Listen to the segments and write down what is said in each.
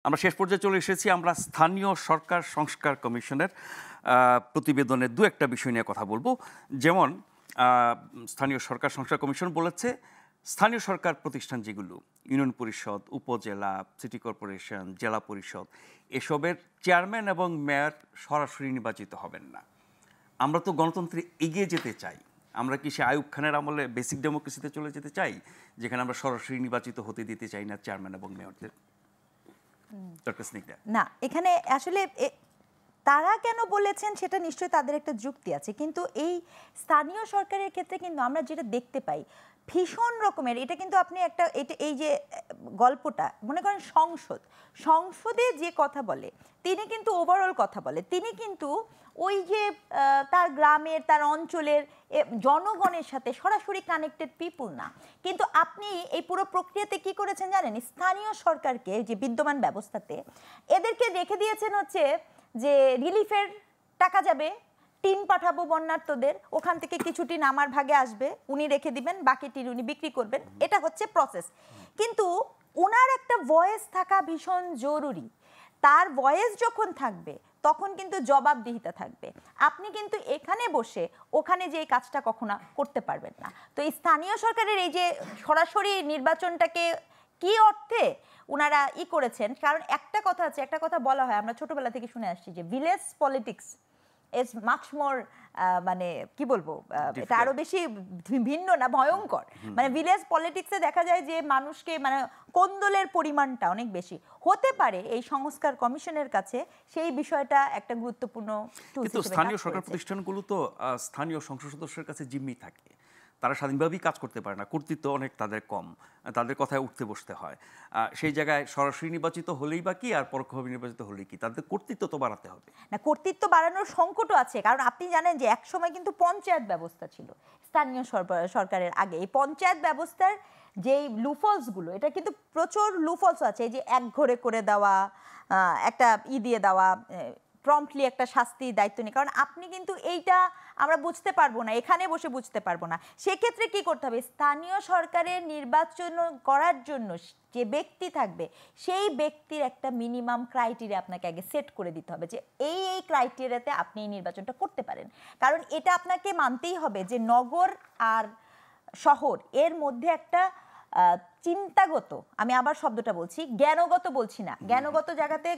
আমরা শেষ পর্যায়ে চলে এসেছি। আমরা স্থানীয় সরকার সংস্কার কমিশনের প্রতিবেদনের দু একটা বিষয় নিয়ে কথা বলবো। যেমন স্থানীয় সরকার সংস্কার কমিশন বলেছে স্থানীয় সরকার প্রতিষ্ঠান যেগুলো ইউনিয়ন পরিষদ, উপজেলা, সিটি কর্পোরেশন, জেলা পরিষদ, এসবের চেয়ারম্যান এবং মেয়র সরাসরি নির্বাচিত হবেন না। আমরা তো গণতন্ত্রে এগিয়ে যেতে চাই। আমরা কি সে আইয়ুব খানের আমলে বেসিক ডেমোক্রেসিতে চলে যেতে চাই, যেখানে আমরা সরাসরি নির্বাচিত হতে দিতে চাই না চেয়ারম্যান এবং মেয়রদের? না, এখানে আসলে তারা কেন বলেছেন সেটা নিশ্চয়ই তাদের একটা যুক্তি আছে, কিন্তু এই স্থানীয় সরকারের ক্ষেত্রে কিন্তু আমরা যেটা দেখতে পাই ভীষণ রকমের, এটা কিন্তু আপনি একটা এই যে গল্পটা মনে করেন সংসদে যে কথা বলে তিনি কিন্তু ওভারঅল কথা বলে, তিনি কিন্তু ওই যে তার গ্রামের তার অঞ্চলের জনগণের সাথে সরাসরি কানেক্টেড পিপুল না। কিন্তু আপনি এই পুরো প্রক্রিয়াতে কি করেছেন জানেন, স্থানীয় সরকারকে যে বিদ্যমান ব্যবস্থাতে এদেরকে রেখে দিয়েছেন হচ্ছে যে রিলিফের টাকা যাবে, টিন পাঠাবো বন্যার্তদের, ওখান থেকে কিছু টিন আমার ভাগে আসবে, উনি রেখে দিবেন, বাকি টিন উনি বিক্রি করবেন, এটা হচ্ছে প্রসেস। কিন্তু ওনার একটা ভয়েস থাকা ভীষণ জরুরি। তার ভয়েস যখন থাকবে তখন কিন্তু জবাবদিহিতা থাকবে। আপনি কিন্তু এখানে বসে ওখানে যে কাজটা কখনো করতে পারবেন না। তো এই স্থানীয় সরকারের এই যে সরাসরি নির্বাচনটাকে কি অর্থে ওনারা করেছেন, কারণ একটা কথা আছে, একটা কথা বলা হয়, আমরা ছোটবেলা থেকে শুনে আসছি যে village politics is much more, মানে কি বলবো, এটা আরো বেশি ভিন্ন না ভয়ঙ্কর। মানে ভিলেজ পলিটিক্সে দেখা যায় যে মানুষকে মানে কোন্দলের পরিমাণটা অনেক বেশি হতে পারে। এই সংস্কার কমিশনের কাছে সেই বিষয়টা একটা গুরুত্বপূর্ণ। কিন্তু স্থানীয় সরকার প্রতিষ্ঠানগুলো তো স্থানীয় সংসদ সদস্যের কাছে জিম্মি থাকে, তারা স্বাধীনভাবেই কাজ করতে পারে না, কর্তৃত্ব অনেক তাদের কম, তাদের কথায় উঠতে বসতে হয়। সেই জায়গায় সরাসরি নির্বাচিত হলেই বা কি আর পরোক্ষভাবে নির্বাচিত হলেই কি, তাদের কর্তৃত্ব তো বাড়াতে হবে না। কর্তৃত্ব বাড়ানোর সংকটও আছে, কারণ আপনি জানেন যে একসময় কিন্তু পঞ্চায়েত ব্যবস্থা ছিল স্থানীয় সরকারের আগে। এই পঞ্চায়েত ব্যবস্থার যেই লুফলসগুলো, এটা কিন্তু প্রচুর লুফলস আছে। এই যে এক ঘরে করে দেওয়া, একটা দিয়ে দেওয়া, প্রম্পটলি একটা শাস্তি দায়িত্ব নেই, কারণ আপনি কিন্তু এইটা আমরা বুঝতে পারবো না, এখানে বসে বুঝতে পারবো না। সেক্ষেত্রে কি করতে হবে, স্থানীয় সরকারের নির্বাচন করার জন্য যে ব্যক্তি থাকবে সেই ব্যক্তির একটা মিনিমাম ক্রাইটেরিয়া আপনাকে আগে সেট করে দিতে হবে যে এই ক্রাইটেরিয়াতে আপনি এই নির্বাচনটা করতে পারেন। কারণ এটা আপনাকে মানতেই হবে যে নগর আর শহর এর মধ্যে একটা চিন্তাগত, আমি আবার শব্দটা বলছি, জ্ঞানগত বলছি না, জ্ঞানগত জায়গাতে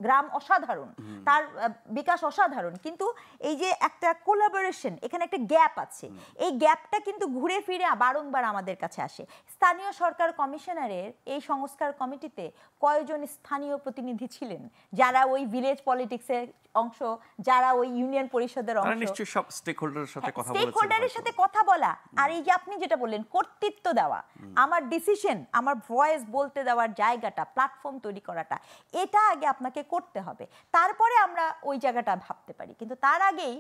গ্রাম অসাধারণ, তার বিকাশ অসাধারণ, কিন্তু এই যে একটা কোলাবোরেশন, এখানে একটা গ্যাপ আছে। এই গ্যাপটা কিন্তু ঘুরে ফিরে বারংবার আমাদের কাছে আসে। স্থানীয় সরকার কমিশনারের এই সংস্কার কমিটিতে কয়জন স্থানীয় প্রতিনিধি ছিলেন যারা ওই ভিলেজ পলিটিক্সের অংশ, যারা ওই ইউনিয়ন পরিষদের অংশ, নিশ্চয়ই সব স্টেকহোল্ডারের সাথে কথা বলেছেন, স্টেকহোল্ডারের সাথে কথা বলা, আর এই যে আপনি যেটা বললেন কর্তৃত্ব দেওয়া, আমার ডিসিশন, আমার ভয়েস বলতে দেওয়ার জায়গাটা, প্ল্যাটফর্ম তৈরি করাটা, এটা আগে আপনাকে করতে হবে, তারপরে আমরা ওই জায়গাটা ভাবতে পারি। কিন্তু তার আগেই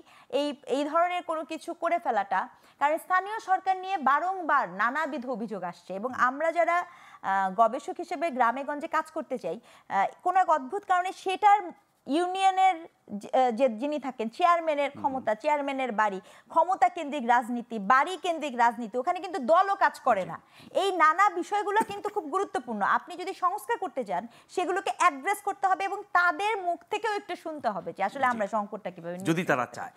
এই ধরনের কোনো কিছু করে ফেলাটা, কারণ স্থানীয় সরকার নিয়ে বারংবার নানাবিধ অভিযোগ আসছে, এবং আমরা যারা গবেষক হিসেবে গ্রামে গঞ্জে কাজ করতে চাই, কোনো এক অদ্ভুত কারণে সেটার ইউনিয়নের যে যিনি থাকেন চেয়ারম্যানের ক্ষমতা, চেয়ারম্যানের বাড়ি, ক্ষমতা কেন্দ্রিক রাজনীতি, বাড়ি কেন্দ্রিক রাজনীতি, ওখানে কিন্তু দলও কাজ করে না। এই নানা বিষয়গুলো কিন্তু খুব গুরুত্বপূর্ণ। আপনি যদি সংস্কার করতে চান সেগুলোকে অ্যাড্রেস করতে হবে এবং তাদের মুখ থেকেও একটু শুনতে হবে যে আসলে আমরা সংকটটা কিভাবে, যদি তারা চায়।